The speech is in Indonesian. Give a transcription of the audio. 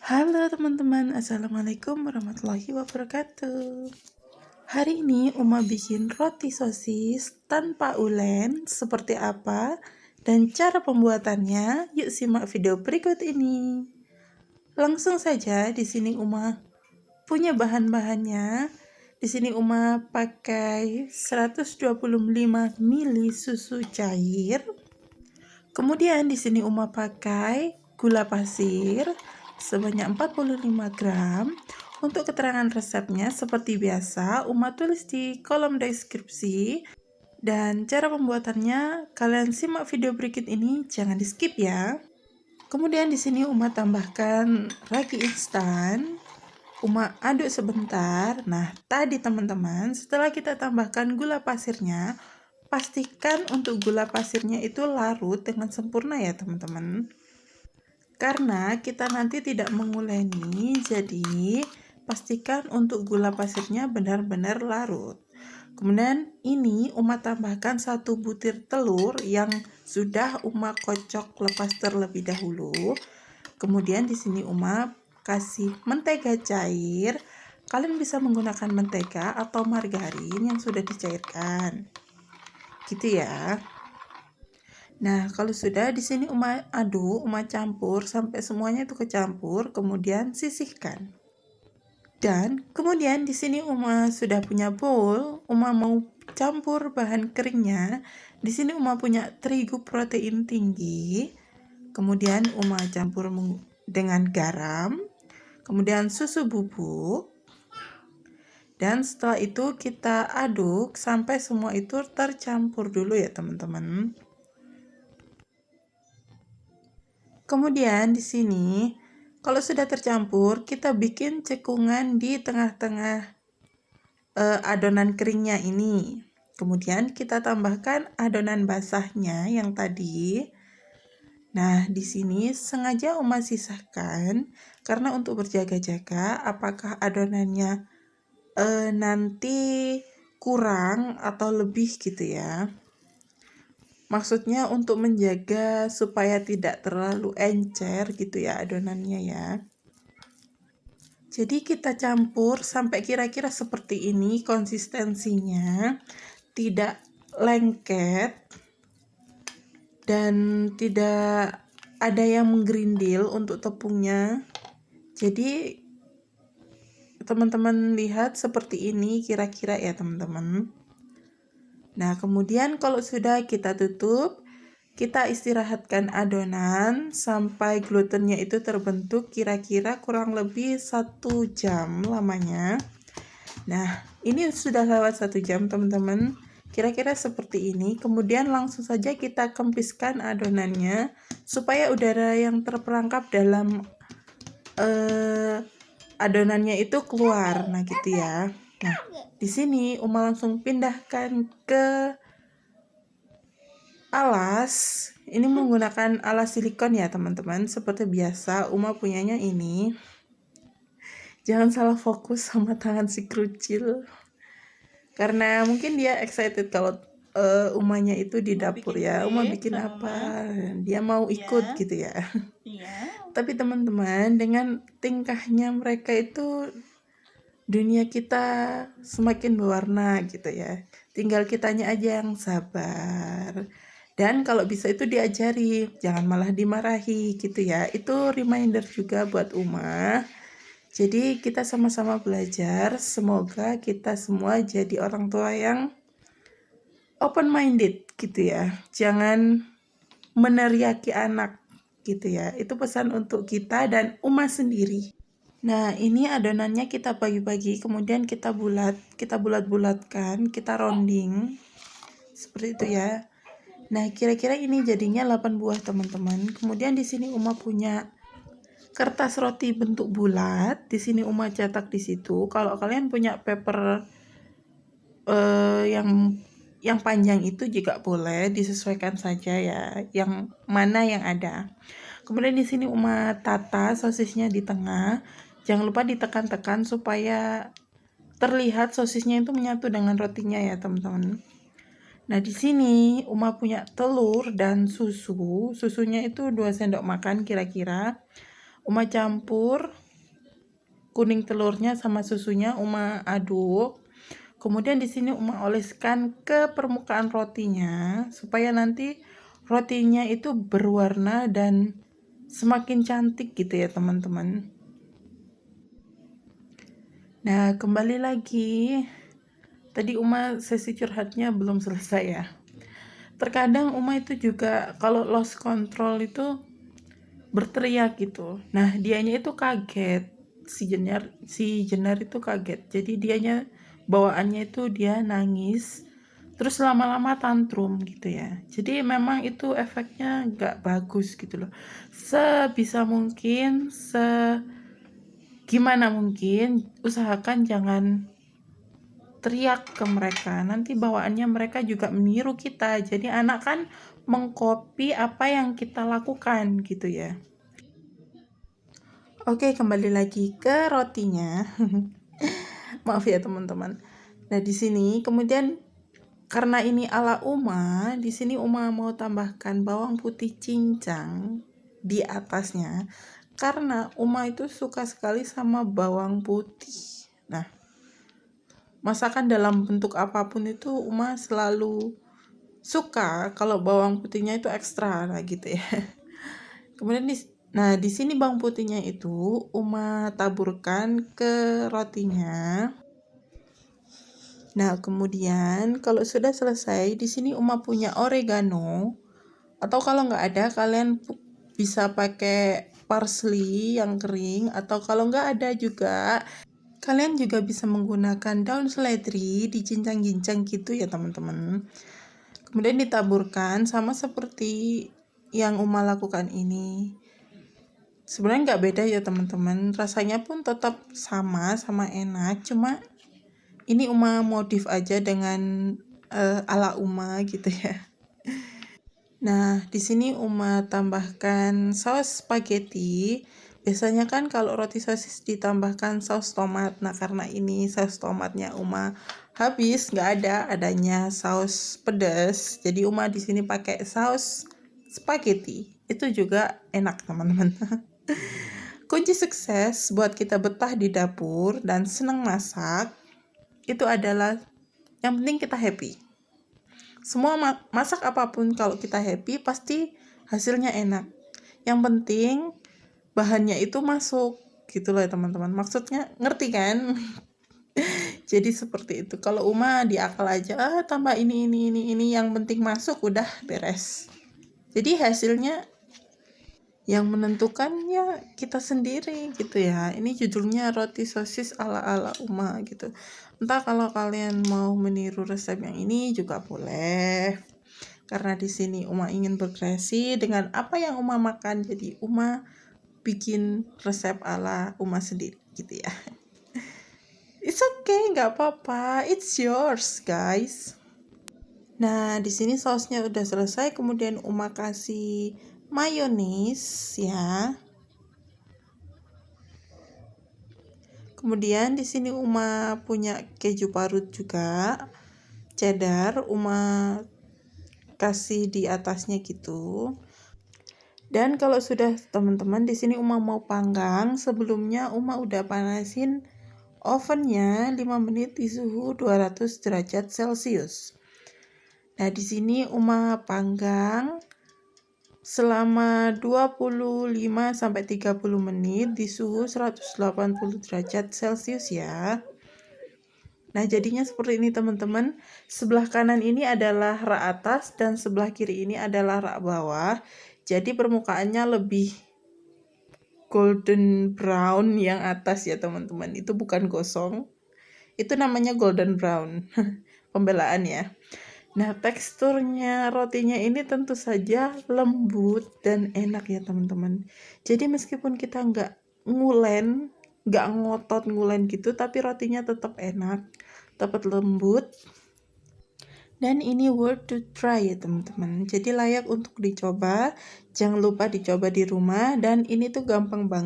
Halo teman-teman, Assalamualaikum warahmatullahi wabarakatuh. Hari ini Uma bikin roti sosis tanpa ulen seperti apa dan cara pembuatannya. Yuk simak video berikut ini. Langsung saja, di sini Uma punya bahan-bahannya. Di sini Uma pakai 125 ml susu cair. Kemudian di sini Uma pakai gula pasir sebanyak 45 gram. Untuk keterangan resepnya seperti biasa Uma tulis di kolom deskripsi. Dan cara pembuatannya kalian simak video berikut ini, jangan di skip ya. Kemudian di sini Uma tambahkan ragi instan. Uma aduk sebentar. Nah, tadi teman-teman, setelah kita tambahkan gula pasirnya, pastikan untuk gula pasirnya itu larut dengan sempurna ya teman-teman. Karena kita nanti tidak menguleni, jadi pastikan untuk gula pasirnya benar-benar larut. Kemudian ini Uma tambahkan 1 butir telur yang sudah Uma kocok lepas terlebih dahulu. Kemudian di sini Uma kasih mentega cair. Kalian bisa menggunakan mentega atau margarin yang sudah dicairkan. Gitu ya. Nah, kalau sudah di sini Uma aduk, Uma campur sampai semuanya itu kecampur, kemudian sisihkan. Dan kemudian di sini Uma sudah punya bowl, Uma mau campur bahan keringnya. Di sini Uma punya terigu protein tinggi. Kemudian Uma campur dengan garam, kemudian susu bubuk. Dan setelah itu kita aduk sampai semua itu tercampur dulu ya teman-teman. Kemudian di sini kalau sudah tercampur, kita bikin cekungan di tengah-tengah adonan keringnya ini. Kemudian kita tambahkan adonan basahnya yang tadi. Nah, di sini sengaja Uma sisahkan karena untuk berjaga-jaga apakah adonannya nanti kurang atau lebih gitu ya. Maksudnya untuk menjaga supaya tidak terlalu encer gitu ya adonannya ya. Jadi kita campur sampai kira-kira seperti ini konsistensinya, tidak lengket dan tidak ada yang menggerindil untuk tepungnya. Jadi teman-teman lihat seperti ini kira-kira ya teman-teman. Nah, kemudian kalau sudah kita tutup, kita istirahatkan adonan sampai glutennya itu terbentuk kira-kira kurang lebih 1 jam lamanya. Nah, ini sudah lewat 1 jam teman-teman. Kira-kira seperti ini. Kemudian langsung saja kita kempiskan adonannya supaya udara yang terperangkap dalam adonannya itu keluar. Nah, gitu ya. Nah, di sini Uma langsung pindahkan ke alas. Ini menggunakan alas silikon ya teman-teman. Seperti biasa Uma punyanya ini. Jangan salah fokus sama tangan si krucil. Karena mungkin dia excited kalau Umanya itu di dapur ya. Uma bikin apa? Dia mau ikut gitu ya. Tapi teman-teman, dengan tingkahnya mereka itu dunia kita semakin berwarna gitu ya. Tinggal kitanya aja yang sabar. Dan kalau bisa itu diajari, jangan malah dimarahi gitu ya. Itu reminder juga buat Uma. Jadi kita sama-sama belajar. Semoga kita semua jadi orang tua yang open minded gitu ya. Jangan meneriaki anak gitu ya. Itu pesan untuk kita dan Uma sendiri. Nah, ini adonannya kita bagi-bagi, kemudian kita bulat-bulatkan, kita rounding. Seperti itu ya. Nah, kira-kira ini jadinya 8 buah, teman-teman. Kemudian di sini Uma punya kertas roti bentuk bulat. Di sini Uma cetak di situ. Kalau kalian punya paper yang panjang itu juga boleh, disesuaikan saja ya. Yang mana yang ada. Kemudian di sini Uma tata sosisnya di tengah. Jangan lupa ditekan-tekan supaya terlihat sosisnya itu menyatu dengan rotinya ya, teman-teman. Nah, di sini Uma punya telur dan susu. Susunya itu 2 sendok makan kira-kira. Uma campur kuning telurnya sama susunya, Uma aduk. Kemudian di sini Uma oleskan ke permukaan rotinya supaya nanti rotinya itu berwarna dan semakin cantik gitu ya teman-teman. Nah, kembali lagi. Tadi Uma sesi curhatnya belum selesai ya. Terkadang Uma itu juga kalau lost control itu berteriak gitu. Nah, dianya itu kaget. Si Jenar itu kaget. Jadi dianya bawaannya itu dia nangis. Terus lama-lama tantrum gitu ya. Jadi memang itu efeknya nggak bagus gitu loh. Sebisa mungkin, gimana mungkin, usahakan jangan teriak ke mereka. Nanti bawaannya mereka juga meniru kita. Jadi anak kan mengcopy apa yang kita lakukan gitu ya. Oke, kembali lagi ke rotinya. Maaf ya teman-teman. Nah, di sini kemudian karena ini ala Uma, di sini Uma mau tambahkan bawang putih cincang di atasnya. Karena Uma itu suka sekali sama bawang putih. Nah, masakan dalam bentuk apapun itu Uma selalu suka kalau bawang putihnya itu ekstra lah gitu ya. Kemudian di sini bawang putihnya itu Uma taburkan ke rotinya. Nah, kemudian kalau sudah selesai, di sini Uma punya oregano, atau kalau nggak ada kalian bisa pakai parsley yang kering, atau kalau nggak ada juga kalian juga bisa menggunakan daun seledri dicincang-cincang gitu ya teman-teman. Kemudian ditaburkan sama seperti yang Uma lakukan ini. Sebenarnya nggak beda ya teman-teman, rasanya pun tetap sama enak, cuma ini Uma modif aja dengan ala Uma gitu ya. Nah, di sini Uma tambahkan saus spaghetti. Biasanya kan kalau roti sosis ditambahkan saus tomat. Nah, karena ini saus tomatnya Uma habis, nggak adanya saus pedas. Jadi Uma di sini pakai saus spaghetti. Itu juga enak, teman-teman. Kunci sukses buat kita betah di dapur dan senang masak itu adalah yang penting kita happy. Semua masak apapun kalau kita happy pasti hasilnya enak. Yang penting bahannya itu masuk gitu loh ya teman-teman. Maksudnya ngerti kan? Jadi seperti itu. Kalau Uma diakal aja, tambah ini yang penting masuk udah beres. Jadi hasilnya yang menentukannya kita sendiri gitu ya. Ini judulnya roti sosis ala-ala Uma gitu. Entah kalau kalian mau meniru resep yang ini juga boleh. Karena di sini Uma ingin berkreasi dengan apa yang Uma makan. Jadi Uma bikin resep ala Uma sendiri gitu ya. It's okay, nggak apa-apa. It's yours, guys. Nah, di sini sausnya udah selesai. Kemudian Uma kasih mayonis ya. Kemudian di sini Uma punya keju parut juga, cheddar, Uma kasih di atasnya gitu. Dan kalau sudah teman-teman di sini Uma mau panggang, sebelumnya Uma udah panasin ovennya 5 menit di suhu 200 derajat Celcius. Nah, di sini Uma panggang selama 25 sampai 30 menit di suhu 180 derajat Celcius ya. Nah, jadinya seperti ini teman-teman. Sebelah kanan ini adalah rak atas dan sebelah kiri ini adalah rak bawah. Jadi permukaannya lebih golden brown yang atas ya teman-teman. Itu bukan gosong. Itu namanya golden brown. Pembelaan ya. Nah, teksturnya rotinya ini tentu saja lembut dan enak ya teman-teman. Jadi meskipun kita nggak ngotot ngulen gitu, tapi rotinya tetap enak, tetap lembut. Dan ini worth to try ya teman-teman. Jadi layak untuk dicoba. Jangan lupa dicoba di rumah dan ini tuh gampang banget.